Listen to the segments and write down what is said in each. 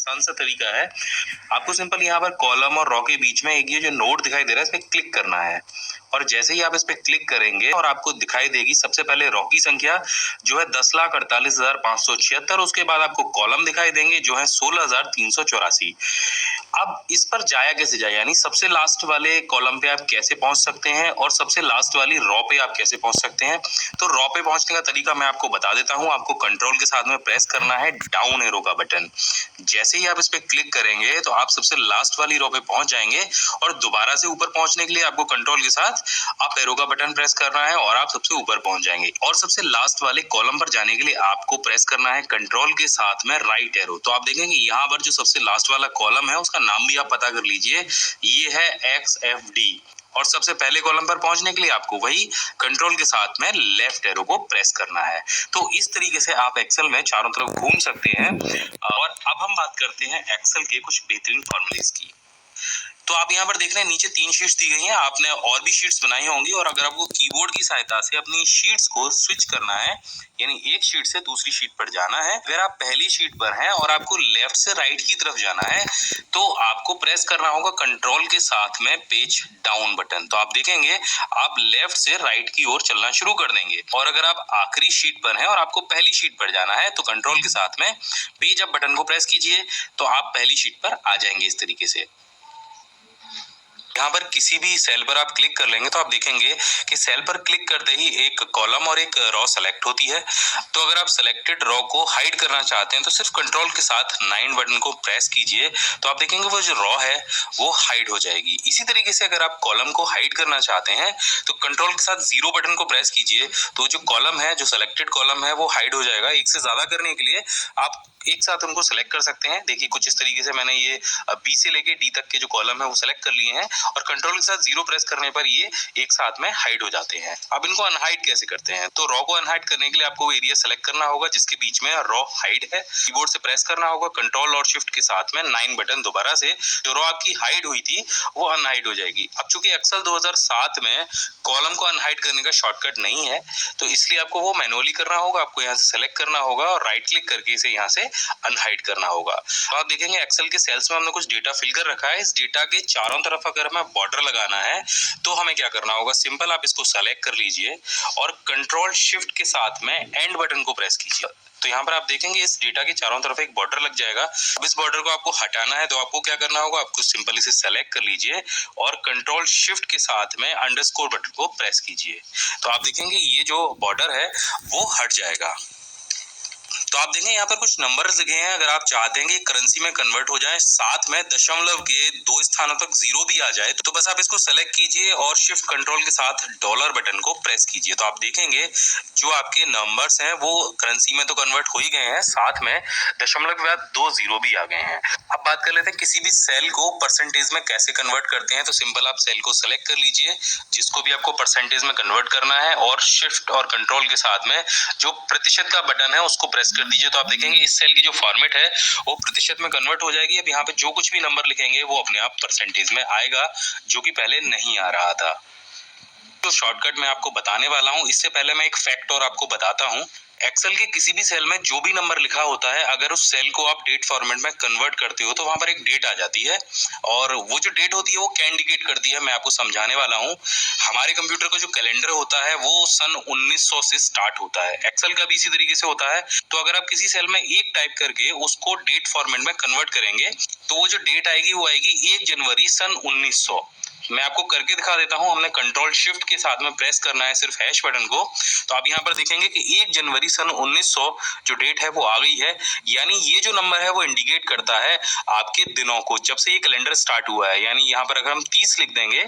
आसान सा तरीका है। आपको सिंपल यहाँ पर कॉलम और रो के बीच में एक ये जो नोट दिखाई दे रहा है, इस पे क्लिक करना है और जैसे ही आप इस पे क्लिक करेंगे और आपको दिखाई देगी सबसे पहले रो की संख्या जो है 10,48,576। उसके बाद आपको कॉलम दिखाई देंगे जो है 16,384। अब इस पर जाया कैसे जाए, यानी सबसे लास्ट वाले कॉलम पे आप कैसे पहुंच सकते हैं और सबसे लास्ट वाली रो पे आप कैसे पहुंच सकते हैं। तो रो पे पहुंचने का तरीका मैं आपको बता देता हूं। आपको कंट्रोल के साथ में प्रेस करना है डाउन एरो का बटन। जैसे ही आप इस पे क्लिक करेंगे तो आप सबसे लास्ट वाली रो पे पहुंच जाएंगे और दोबारा से ऊपर पहुंचने के लिए आपको कंट्रोल के साथ आप एरो का बटन प्रेस करना है और आप सबसे ऊपर पहुंच जाएंगे। और सबसे लास्ट वाले कॉलम पर जाने के लिए आपको प्रेस करना है कंट्रोल के साथ में राइट एरो। तो आप देखेंगे यहाँ पर जो सबसे लास्ट वाला कॉलम है उसका नाम भी आप पता कर लीजिए, ये है XFD। और सबसे पहले कॉलम पर पहुंचने के लिए आपको वही कंट्रोल के साथ में लेफ्ट एरो को प्रेस करना है। तो इस तरीके से आप एक्सेल में चारों तरफ घूम सकते हैं। और अब हम बात करते हैं एक्सेल के कुछ बेहतरीन फॉर्मूलेज की। तो आप यहाँ पर देख रहे हैं नीचे 3 शीट्स दी गई हैं। आपने और भी शीट्स बनाई होंगी और अगर आपको कीबोर्ड की सहायता से अपनी शीट्स को स्विच करना है, यानी एक शीट से दूसरी शीट पर जाना है, अगर आप पहली शीट पर हैं और आपको लेफ्ट से राइट की तरफ जाना है तो आपको प्रेस करना होगा कंट्रोल के साथ में पेज डाउन बटन। तो आप देखेंगे आप लेफ्ट से राइट की ओर चलना शुरू कर देंगे। और अगर आप आखिरी शीट पर हैं और आपको पहली शीट पर जाना है तो कंट्रोल के साथ में पेज अप बटन को प्रेस कीजिए तो आप पहली शीट पर आ जाएंगे। इस तरीके से यहाँ पर किसी भी सेल पर आप क्लिक कर लेंगे तो आप देखेंगे कि सेल पर क्लिक करते ही एक कॉलम और एक रो सेलेक्ट होती है। तो अगर आप सेलेक्टेड रो को हाइड करना चाहते हैं तो सिर्फ कंट्रोल के साथ 9 बटन को प्रेस कीजिए तो आप देखेंगे वो जो रो है वो हाइड हो जाएगी। इसी तरीके से अगर आप कॉलम को हाइड करना चाहते हैं तो कंट्रोल के साथ 0 बटन को प्रेस कीजिए तो जो कॉलम है, जो सेलेक्टेड कॉलम है, वो हाइड हो जाएगा। एक से ज्यादा करने के लिए आप एक साथ उनको सेलेक्ट कर सकते हैं। देखिए कुछ इस तरीके से मैंने ये बी से लेके डी तक के जो कॉलम है वो सेलेक्ट कर लिए हैं और कंट्रोल के साथ 0 प्रेस करने पर ये एक साथ में हाइड हो जाते हैं। अब इनको अनहाइड कैसे करते हैं, तो रो को अनहाइड करने के लिए आपको वो एरिया सेलेक्ट करना होगा जिसके बीच में रो हाइड है। कीबोर्ड से प्रेस करना होगा कंट्रोल और शिफ्ट के साथ में 9 बटन, दोबारा से जो रो आपकी हाइड हुई थी वो अनहाइड हो जाएगी। अब चूंकि एक्सेल 2007 में कॉलम को अनहाइड करने का शॉर्टकट नहीं है तो इसलिए आपको वो मैनुअली करना होगा। आपको यहाँ से सेलेक्ट करना होगा और राइट क्लिक करके इसे यहाँ से अनहाइड करना होगा। तो आप देखेंगे एक्सेल के सेल्स में हमने कुछ डेटा फिल कर रखा है। इस डेटा के चारों तरफ अगर हमें बॉर्डर लगाना है तो हमें क्या करना होगा, सिंपल आप इसको सेलेक्ट कर लीजिए और कंट्रोल शिफ्ट के साथ में एंड बटन को प्रेस कीजिए। तो यहाँ पर आप देखेंगे इस डेटा के चारों तरफ एक बॉर्डर लग जाएगा। अब इस बॉर्डर को आपको हटाना है तो आपको क्या करना होगा, आपको सिंपल इसे सेलेक्ट कर लीजिए और कंट्रोल शिफ्ट के साथ में अंडरस्कोर बटन को प्रेस कीजिए। तो आप देखेंगे ये जो बॉर्डर है वो हट जाएगा। तो आप देखें यहाँ पर कुछ नंबर्स लिखे हैं। अगर आप चाहते हैं कि करेंसी में कन्वर्ट हो जाए, साथ में दशमलव के 2 स्थानों तक 0 भी आ जाए तो बस आप इसको सेलेक्ट कीजिए और शिफ्ट कंट्रोल के साथ डॉलर बटन को प्रेस कीजिए। तो आप देखेंगे जो आपके नंबर्स हैं वो करेंसी में तो कन्वर्ट हो ही गए हैं, साथ में दशमलव के बाद 2 0 भी आ गए हैं। अब बात कर लेते हैं किसी भी सेल को परसेंटेज में कैसे कन्वर्ट करते हैं। तो सिंपल आप सेल को सेलेक्ट कर लीजिए जिसको भी आपको परसेंटेज में कन्वर्ट करना है और शिफ्ट और कंट्रोल के साथ में जो प्रतिशत का बटन है उसको प्रेस कर दीजिए। तो आप देखेंगे इस सेल की जो फॉर्मेट है वो प्रतिशत में कन्वर्ट हो जाएगी। अब यहाँ पे जो कुछ भी नंबर लिखेंगे वो अपने आप परसेंटेज में आएगा, जो कि पहले नहीं आ रहा था। तो शॉर्टकट मैं आपको बताने वाला हूँ, इससे पहले मैं एक फैक्ट और आपको बताता हूँ। एक्सेल के किसी भी सेल में जो भी नंबर लिखा होता है, अगर उस सेल को आप डेट फॉर्मेट में कन्वर्ट करते हो तो वहां पर एक डेट आ जाती है और वो जो डेट होती है वो क्या इंडिकेट करती है मैं आपको समझाने वाला हूँ। हमारे कंप्यूटर का जो कैलेंडर होता है वो सन 1900 से स्टार्ट होता है। एक्सेल का भी इसी तरीके से होता है। तो अगर आप किसी सेल में 1 टाइप करके उसको डेट फॉर्मेट में कन्वर्ट करेंगे तो वो जो डेट आएगी वो आएगी 1 जनवरी सन 1900। मैं आपको करके दिखा देता हूं। हमने कंट्रोल शिफ्ट के साथ में प्रेस करना है सिर्फ हैश बटन को। तो आप यहाँ पर देखेंगे कि 1 जनवरी सन 1900 जो डेट है वो आ गई है। यानी ये जो नंबर है वो इंडिकेट करता है आपके दिनों को, जब से ये कैलेंडर स्टार्ट हुआ है। यानी यहाँ पर अगर हम 30 लिख देंगे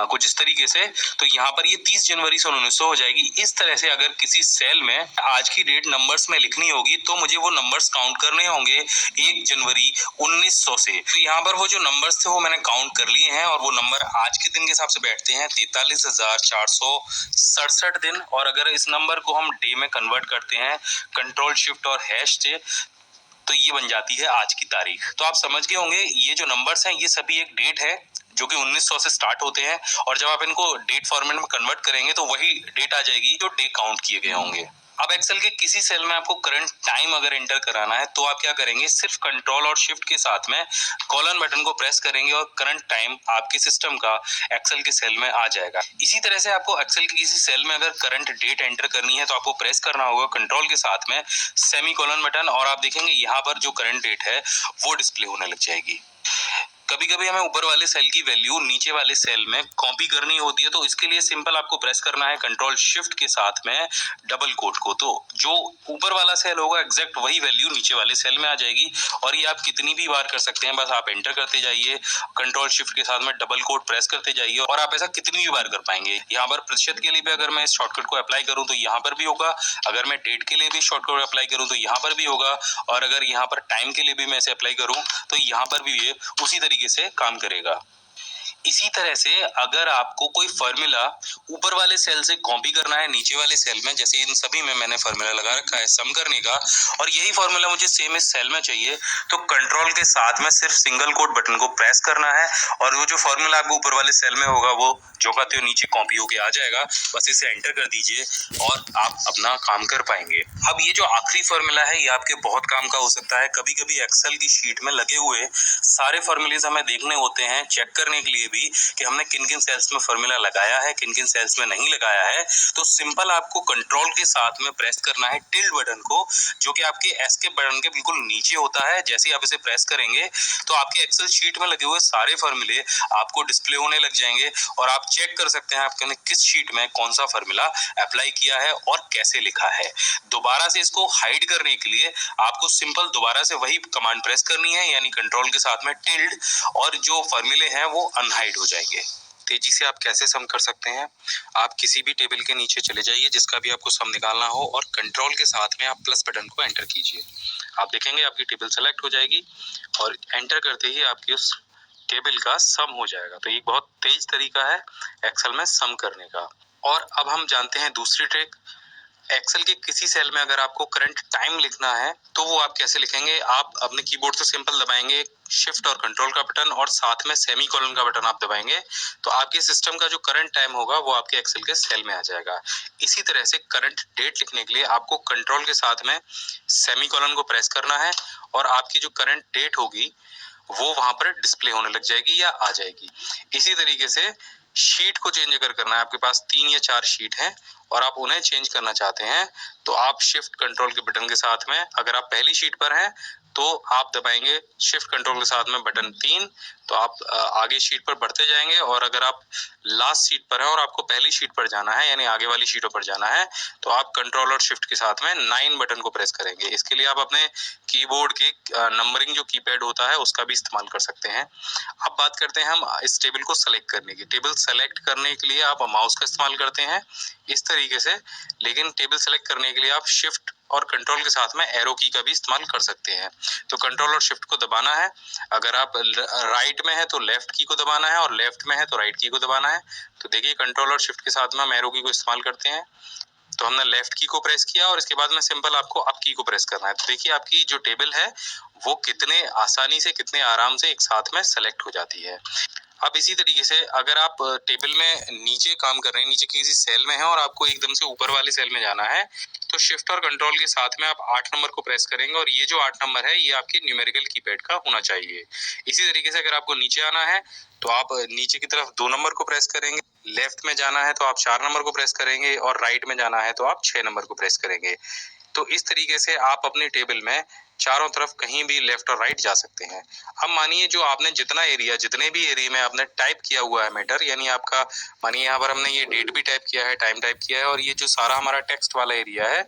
कुछ इस तरीके से तो यहाँ पर ये 30 जनवरी सन 1900 हो जाएगी। इस तरह से अगर किसी सेल में आज की डेट नंबर्स में लिखनी होगी तो मुझे वो नंबर्स काउंट करने होंगे 1 जनवरी 1900 से। तो यहाँ पर वो जो नंबर्स थे वो मैंने काउंट कर लिए हैं और वो नंबर आज के दिन के हिसाब से बैठते हैं 43,467 दिन। और अगर इस नंबर को हम डे में कन्वर्ट करते हैं कंट्रोल शिफ्ट और हैश से तो ये बन जाती है आज की तारीख। तो आप समझ गए होंगे ये जो नंबर्स हैं ये सभी एक डेट है जो कि 1900 से स्टार्ट होते हैं और जब आप इनको डेट फॉर्मेट में कन्वर्ट करेंगे तो वही डेट आ जाएगी जो डे काउंट किए गए होंगे। अब एक्सेल के किसी सेल में आपको करंट टाइम अगर एंटर कराना है तो आप क्या करेंगे, सिर्फ कंट्रोल और शिफ्ट के साथ में कॉलन बटन को प्रेस करेंगे और करंट टाइम आपके सिस्टम का एक्सेल के सेल में आ जाएगा। इसी तरह से आपको एक्सेल के किसी सेल में अगर करंट डेट एंटर करनी है तो आपको प्रेस करना होगा कंट्रोल के साथ में सेमीकोलन बटन, और आप देखेंगे यहाँ पर जो करंट डेट है वो डिस्प्ले होने लग जाएगी। कभी कभी हमें ऊपर वाले सेल की वैल्यू नीचे वाले सेल में कॉपी करनी होती है, तो इसके लिए सिंपल आपको प्रेस करना है कंट्रोल शिफ्ट के साथ में डबल कोट को, तो जो ऊपर वाला सेल होगा एग्जैक्ट वही वैल्यू नीचे वाले सेल में आ जाएगी। और ये आप कितनी भी बार कर सकते हैं, बस आप एंटर करते जाइए, कंट्रोल शिफ्ट के साथ में डबल कोट प्रेस करते जाइए, और आप ऐसा कितनी भी बार कर पाएंगे। यहाँ पर प्रतिशत के लिए भी अगर मैं इस शॉर्टकट को अप्लाई करूँ तो यहाँ पर भी होगा, अगर मैं डेट के लिए भी शॉर्टकट अप्लाई करूँ तो यहाँ पर भी होगा, और अगर यहाँ पर टाइम के लिए भी मैं इसे अप्लाई करूँ तो यहाँ पर भी ये उसी तरीके से काम करेगा। इसी तरह से अगर आपको कोई फॉर्मूला ऊपर वाले सेल से कॉपी करना है नीचे वाले सेल में, जैसे इन सभी में मैंने फॉर्मूला लगा रखा है सम करने का, और यही फॉर्मूला मुझे सेम इस सेल में चाहिए, तो कंट्रोल के साथ में सिर्फ सिंगल कोट बटन को प्रेस करना है और वो जो फॉर्मूला आपको ऊपर वाले सेल में होगा वो जो का त्यों नीचे कॉपी होके आ जाएगा। बस इसे एंटर कर दीजिए और आप अपना काम कर पाएंगे। अब ये जो आखिरी फॉर्मूला है ये आपके बहुत काम का हो सकता है। कभी कभी एक्सेल की शीट में लगे हुए सारे फॉर्मूलेज हमें देखने होते हैं, चेक करने के लिए भी कि हमने किन किन सेल्स में फॉर्मूला लगाया है, किन किन सेल्स में नहीं लगाया है। तो सिंपल आपको कंट्रोल के साथ में प्रेस करना है टिल्ड बटन को, जो कि आपके एस्केप बटन के बिल्कुल नीचे होता है। जैसे ही आप इसे प्रेस करेंगे तो आपके एक्सेल शीट में लगे हुए सारे फॉर्मूले आपको डिस्प्ले होने लग जाएंगे और आप चेक कर सकते हैं आपने किस शीट में कौन सा फॉर्मूला अप्लाई किया है और कैसे लिखा है। दोबारा से इसको हाइड करने के लिए आपको सिंपल दोबारा से वही कमांड प्रेस करनी है, यानी कंट्रोल के साथ में टिल्ड, और जो फॉर्मूले हैं वो अनहाइड हो जाएंगे। तेजी से आप कैसे सम कर सकते हैं, आप किसी भी टेबल के नीचे चले जाइए जिसका भी आपको सम निकालना हो और कंट्रोल के साथ में आप प्लस बटन को एंटर कीजिए। आप देखेंगे आपकी टेबल सेलेक्ट हो जाएगी और एंटर करते ही आपकी उस टेबल का सम हो जाएगा। तो ये बहुत तेज तरीका है एक्सेल में सम करने का। और अब हम जानते हैं दूसरी ट्रिक। एक्सेल के किसी सेल में अगर आपको करंट टाइम लिखना है तो वो आप कैसे लिखेंगे। आप अपने कीबोर्ड से सिंपल दबाएंगे शिफ्ट और कंट्रोल का बटन और साथ में सेमीकोलन का बटन आप दबाएंगे तो आपके सिस्टम का जो करंट टाइम होगा वो आपके एक्सेल के सेल में आ जाएगा। इसी तरह से करंट डेट लिखने के लिए आपको कंट्रोल के साथ में सेमीकोलन को प्रेस करना है और आपकी जो करंट डेट होगी वो वहां पर डिस्प्ले होने लग जाएगी या आ जाएगी। इसी तरीके से शीट को चेंज अगर करना है, आपके पास 3 या 4 शीट हैं और आप उन्हें चेंज करना चाहते हैं तो आप शिफ्ट कंट्रोल के बटन के साथ में, अगर आप पहली शीट पर हैं तो आप दबाएंगे शिफ्ट कंट्रोल के साथ में बटन 3, तो आप आगे शीट पर बढ़ते जाएंगे। और अगर आप लास्ट शीट पर हैं और आपको पहली शीट पर जाना है यानी आगे वाली शीटों पर जाना है तो आप कंट्रोल और शिफ्ट के साथ में 9 बटन को प्रेस करेंगे। इसके लिए आप अपने कीबोर्ड के नंबरिंग जो कीपैड होता है उसका भी इस्तेमाल कर सकते हैं। अब बात करते हैं हम इस टेबल को सेलेक्ट करने की। टेबल सेलेक्ट करने के लिए आप माउस का इस्तेमाल करते हैं इस तरीके से, लेकिन टेबल सेलेक्ट करने के लिए आप शिफ्ट और कंट्रोल के साथ में एरो की का भी इस्तेमाल कर सकते हैं। तो कंट्रोल और शिफ्ट को दबाना है, अगर आप राइट में है तो लेफ्ट की को दबाना है और लेफ्ट में है तो राइट की को दबाना है। तो देखिए कंट्रोल और शिफ्ट के साथ में हम एरो की को इस्तेमाल करते हैं, तो हमने लेफ्ट की को प्रेस किया और इसके बाद में सिंपल आपको अप की को प्रेस करना है। तो देखिए आपकी जो टेबल है वो कितने आसानी से कितने आराम से एक साथ में सेलेक्ट हो जाती है। अब इसी तरीके से अगर आप टेबल में नीचे काम कर रहे हैं, नीचे किसी सेल में है और आपको एकदम से ऊपर वाले सेल में जाना है तो शिफ्ट और कंट्रोल के साथ में आप 8 नंबर को प्रेस करेंगे और ये जो 8 नंबर है ये आपके न्यूमेरिकल कीपैड का होना चाहिए। इसी तरीके से अगर आपको नीचे आना है तो आप नीचे की तरफ 2 नंबर को प्रेस करेंगे, लेफ्ट में जाना है तो आप 4 नंबर को प्रेस करेंगे और राइट में जाना है तो आप 6 नंबर को प्रेस करेंगे। तो इस तरीके से आप अपनी टेबल में चारों तरफ कहीं भी लेफ्ट और राइट जा सकते हैं। अब मानिए जो आपने जितने भी एरिया में आपने टाइप किया हुआ है मैटर, यानी आपका मानिए यहाँ पर हमने ये डेट भी टाइप किया है, टाइम टाइप किया है और ये जो सारा हमारा टेक्स्ट वाला एरिया है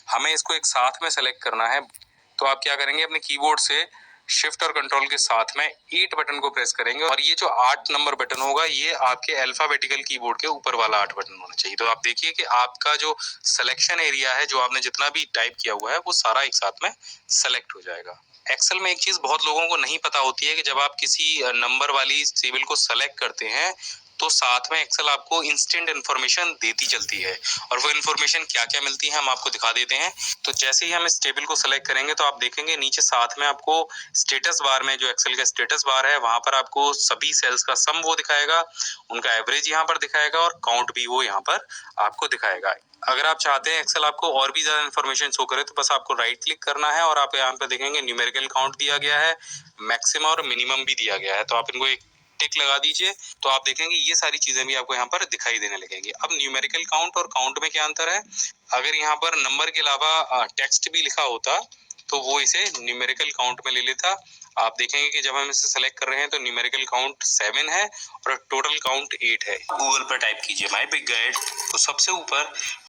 हमें इसको एक साथ में सेलेक्ट करना है। तो आप क्या करेंगे, अपने कीबोर्ड से शिफ्ट और कंट्रोल के साथ में 8 बटन को प्रेस करेंगे और ये जो 8 नंबर बटन होगा ये आपके अल्फाबेटिकल कीबोर्ड के ऊपर वाला 8 बटन होना चाहिए। तो आप देखिए कि आपका जो सिलेक्शन एरिया है, जो आपने जितना भी टाइप किया हुआ है वो सारा एक साथ में सेलेक्ट हो जाएगा। एक्सेल में एक चीज बहुत लोगों को नहीं पता होती है कि जब आप किसी नंबर वाली टेबल को सेलेक्ट करते हैं तो साथ में एक्सेल आपको इंस्टेंट इन्फॉर्मेशन देती चलती है। और वो इन्फॉर्मेशन क्या-क्या मिलती है हम आपको दिखा देते हैं। तो जैसे ही हम इस टेबल को सेलेक्ट करेंगे तो आप देखेंगे नीचे साथ में आपको स्टेटस बार में, जो एक्सेल का स्टेटस बार है, वहां पर आपको सभी सेल्स का सम वो दिखाएगा, उनका एवरेज यहाँ पर दिखाएगा और काउंट भी वो यहाँ पर आपको दिखाएगा। अगर आप चाहते हैं एक्सेल आपको और भी ज्यादा इन्फॉर्मेशन शो करे तो बस आपको राइट क्लिक करना है और आप यहाँ पे देखेंगे न्यूमेरिकल काउंट दिया गया है, मैक्सिमम और मिनिमम भी दिया गया है। तो आप इनको एक टिक लगा दीजिए तो आप देखेंगे ये सारी चीजें भी आपको यहाँ पर दिखाई देने लगेंगी। अब न्यूमेरिकल काउंट और काउंट में क्या अंतर है? अगर यहाँ पर नंबर के अलावा टेक्स्ट भी लिखा होता तो वो इसे न्यूमेरिकल काउंट में ले लेता। आप देखेंगे कि जब हम इसे सेलेक्ट कर रहे हैं तो न्यूमेरिकल काउंट 7 है और टोटल काउंट 8 है। गूगल पर टाइप कीजिए माय बिग गाइड, तो सबसे ऊपर